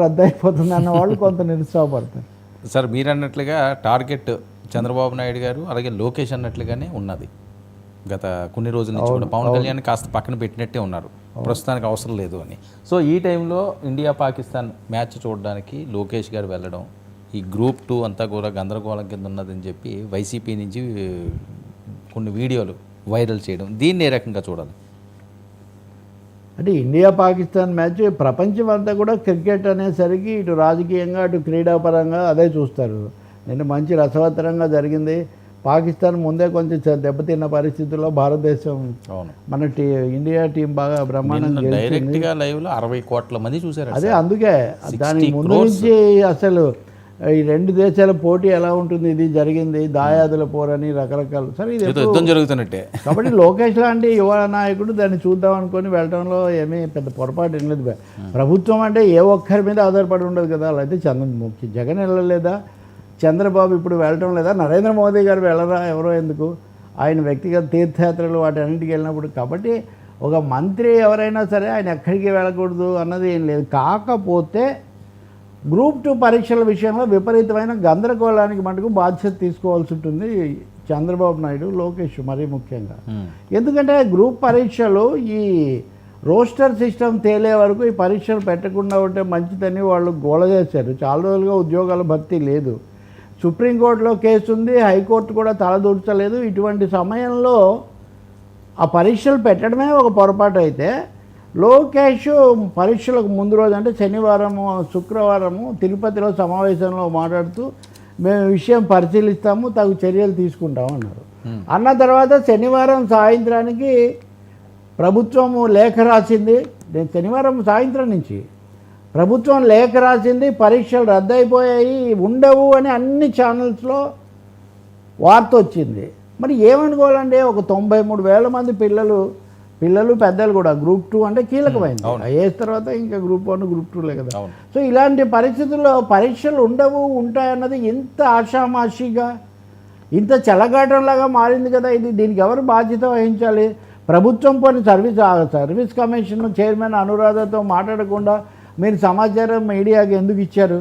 రద్దయిపోతుంది అన్న వాళ్ళు కొంత నిరుత్సాహపడతారు. సార్ మీరు అన్నట్లుగా టార్గెట్ చంద్రబాబు నాయుడు గారు అలాగే లోకేష్ అన్నట్లుగానే ఉన్నది. గత కొన్ని రోజుల నుంచి కూడా పవన్ కళ్యాణ్ కాస్త పక్కన పెట్టినట్టే ఉన్నారు, ప్రస్తుతానికి అవసరం లేదు అని. సో ఈ టైంలో ఇండియా పాకిస్తాన్ మ్యాచ్ చూడడానికి లోకేష్ గారు వెళ్ళడం, ఈ గ్రూప్ 2 అంతా కూడా గందరగోళం కింద ఉన్నదని చెప్పి వైసీపీ నుంచి కొన్ని వీడియోలు వైరల్ చేయడం, దీన్ని ఏ రకంగా చూడాలి? అంటే ఇండియా పాకిస్తాన్ మ్యాచ్ ప్రపంచం అంతా కూడా క్రికెట్ అనేసరికి ఇటు రాజకీయంగా అటు క్రీడాపరంగా అదే చూస్తారు. నిన్న మంచి రసవత్తరంగా జరిగింది. పాకిస్తాన్ ముందే కొంచెం దెబ్బతిన్న పరిస్థితుల్లో భారతదేశం మన ఇండియా టీం బాగా బ్రహ్మాండంగా డైరెక్ట్గా లైవ్లో 60 కోట్ల మంది చూశారు. అదే అందుకే దానికి ముందు నుంచి అసలు ఈ రెండు దేశాల పోటీ ఎలా ఉంటుంది, ఇది జరిగింది, దాయాదుల పోరని రకరకాలు. సరే ఇది యుద్ధం జరుగుతున్నట్టే. కాబట్టి లోకేష్ లాంటి యువ నాయకుడు దాన్ని చూద్దాం అనుకొని వెళ్ళడంలో ఏమీ పెద్ద పొరపాటు ఏం లేదు. ప్రభుత్వం అంటే ఏ ఒక్కరి మీద ఆధారపడి ఉండదు కదా. అలా అయితే జగన్ వెళ్ళలేదా, చంద్రబాబు ఇప్పుడు వెళ్ళటం లేదా, నరేంద్ర మోదీ గారు వెళ్ళరా, ఎవరో ఎందుకు, ఆయన వ్యక్తిగత తీర్థయాత్రలు వాటి అన్నింటికి వెళ్ళినప్పుడు. కాబట్టి ఒక మంత్రి ఎవరైనా సరే ఆయన ఎక్కడికి వెళ్ళకూడదు అన్నది ఏం లేదు. కాకపోతే గ్రూప్ 2 పరీక్షల విషయంలో విపరీతమైన గందరగోళానికి మటుకు బాధ్యత తీసుకోవాల్సి ఉంటుంది చంద్రబాబు నాయుడు, లోకేష్ మరీ ముఖ్యంగా. ఎందుకంటే గ్రూప్ పరీక్షలు ఈ రోస్టర్ సిస్టమ్ తేలే వరకు ఈ పరీక్షలు పెట్టకుండా ఉంటే మంచిదని వాళ్ళు గోల చేశారు. చాలా రోజులుగా ఉద్యోగాల భర్తీ లేదు. సుప్రీంకోర్టులో కేసు ఉంది, హైకోర్టు కూడా తలదూర్చలేదు. ఇటువంటి సమయంలో ఆ పరీక్షలు పెట్టడమే ఒక పొరపాటు అయితే, లోకేష్ పరీక్షలకు ముందు రోజు అంటే శనివారము శుక్రవారము తిరుపతిలో సమావేశంలో మాట్లాడుతూ మేము విషయం పరిశీలిస్తాము, తగు చర్యలు తీసుకుంటాము అన్నారు. అన్న తర్వాత శనివారం సాయంత్రానికి ప్రభుత్వము లేఖ రాసింది. శనివారం సాయంత్రం నుంచి ప్రభుత్వం లేఖ రాసింది, పరీక్షలు రద్దయిపోయాయి, ఉండవు అని అన్ని ఛానల్స్లో వార్త వచ్చింది. మరి ఏమనుకోవాలండి, ఒక 93,000 మంది పిల్లలు పెద్దలు కూడా గ్రూప్ 2 అంటే కీలకమైంది. ఐఏఎస్ తర్వాత ఇంకా గ్రూప్ 1 గ్రూప్ 2లే కదా. సో ఇలాంటి పరిస్థితుల్లో పరీక్షలు ఉండవు ఉంటాయన్నది ఇంత ఆషామాషిగా ఇంత చెలగాటంలాగా మారింది కదా. దీనికి ఎవరు బాధ్యత వహించాలి? ప్రభుత్వం పోని సర్వీస్ కమిషన్ చైర్మన్ అనురాధతో మాట్లాడకుండా మీరు సమాచారం మీడియాకి ఎందుకు ఇచ్చారు?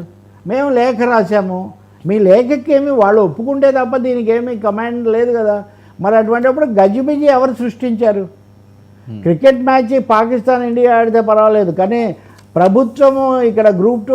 మేము లేఖ రాశాము, మీ లేఖకి ఏమి వాళ్ళు ఒప్పుకుంటే తప్ప దీనికి ఏమీ కమాండ్ లేదు కదా. మరి అటువంటిప్పుడు గజిబిజి ఎవరు సృష్టించారు? క్రికెట్ మ్యాచ్ పాకిస్తాన్ ఇండియా ఆడితే పర్వాలేదు, కానీ ప్రభుత్వము ఇక్కడ గ్రూప్ 2